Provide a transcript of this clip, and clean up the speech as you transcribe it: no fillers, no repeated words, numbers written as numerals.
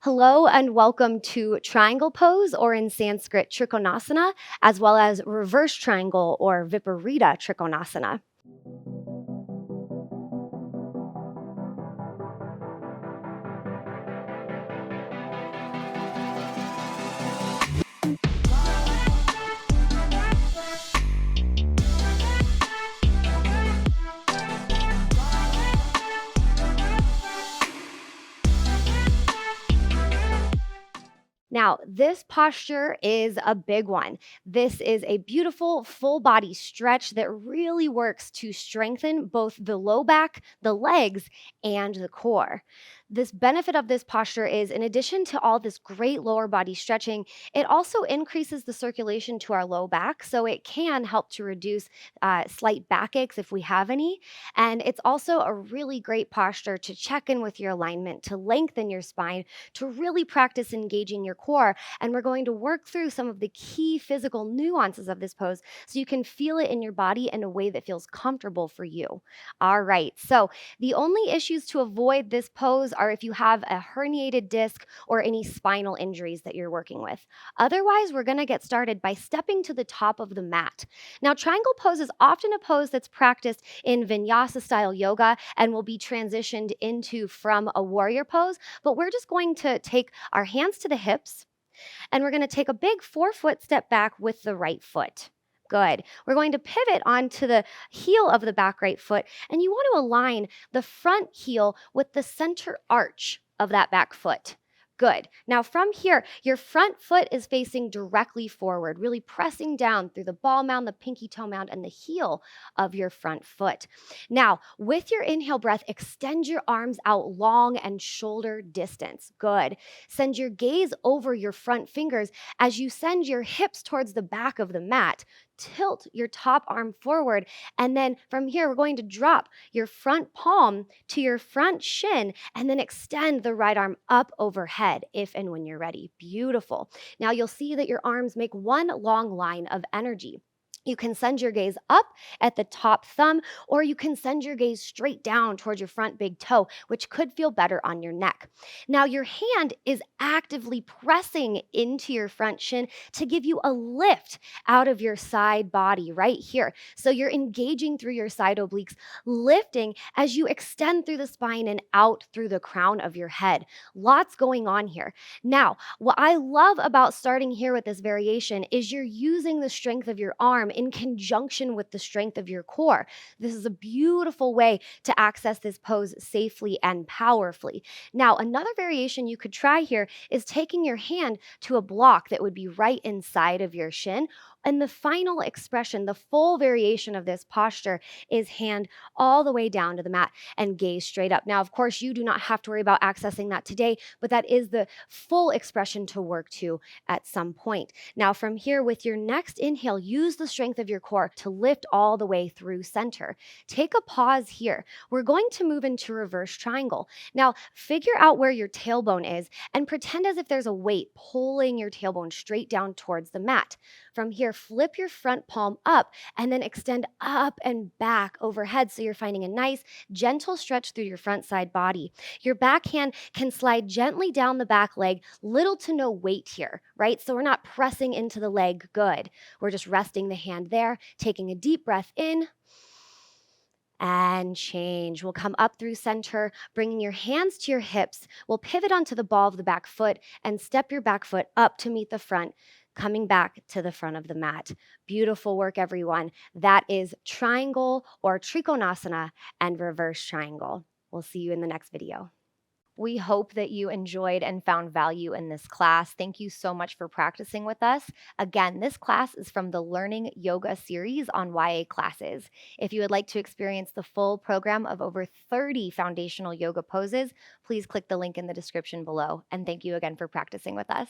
Hello and welcome to triangle pose, or in Sanskrit, Trikonasana, as well as reverse triangle or Viparita Trikonasana. Now, this posture is a big one. This is a beautiful full body stretch that really works to strengthen both the low back, the legs, and the core. This benefit of this posture is, in addition to all this great lower body stretching, it also increases the circulation to our low back. So it can help to reduce slight backaches if we have any. And it's also a really great posture to check in with your alignment, to lengthen your spine, to really practice engaging your core. And we're going to work through some of the key physical nuances of this pose so you can feel it in your body in a way that feels comfortable for you. All right. So the only issues to avoid this pose are if you have a herniated disc or any spinal injuries that you're working with. Otherwise, we're going to get started by stepping to the top of the mat. Now, triangle pose is often a pose that's practiced in vinyasa style yoga and will be transitioned into from a warrior pose, but we're just going to take our hands to the hips and we're going to take a big 4-foot step back with the right foot. Good. We're going to pivot onto the heel of the back right foot, and you want to align the front heel with the center arch of that back foot. Good. Now from here, your front foot is facing directly forward, really pressing down through the ball mound, the pinky toe mound, and the heel of your front foot. Now, with your inhale breath, extend your arms out long and shoulder distance. Good. Send your gaze over your front fingers as you send your hips towards the back of the mat. Tilt your top arm forward. And then from here, we're going to drop your front palm to your front shin and then extend the right arm up overhead if and when you're ready. Beautiful. Now you'll see that your arms make one long line of energy. You can send your gaze up at the top thumb, or you can send your gaze straight down towards your front big toe, which could feel better on your neck. Now, your hand is actively pressing into your front shin to give you a lift out of your side body right here. So you're engaging through your side obliques, lifting as you extend through the spine and out through the crown of your head. Lots going on here. Now, what I love about starting here with this variation is you're using the strength of your arm in conjunction with the strength of your core. This is a beautiful way to access this pose safely and powerfully. Now, another variation you could try here is taking your hand to a block that would be right inside of your shin. And the final expression, the full variation of this posture, is hand all the way down to the mat and gaze straight up. Now, of course, you do not have to worry about accessing that today, but that is the full expression to work to at some point. Now, from here, with your next inhale, use the strength of your core to lift all the way through center. Take a pause here. We're going to move into reverse triangle. Now, figure out where your tailbone is and pretend as if there's a weight pulling your tailbone straight down towards the mat. From here, flip your front palm up and then extend up and back overhead so you're finding a nice, gentle stretch through your front side body. Your back hand can slide gently down the back leg, little to no weight here, right? So we're not pressing into the leg. Good. We're just resting the hand there, taking a deep breath in and change. We'll come up through center, bringing your hands to your hips. We'll pivot onto the ball of the back foot and step your back foot up to meet the front, coming back to the front of the mat. Beautiful work, everyone. That is triangle or Trikonasana and reverse triangle. We'll see you in the next video. We hope that you enjoyed and found value in this class. Thank you so much for practicing with us. Again, this class is from the Learning Yoga series on YA classes. If you would like to experience the full program of over 30 foundational yoga poses, please click the link in the description below. And thank you again for practicing with us.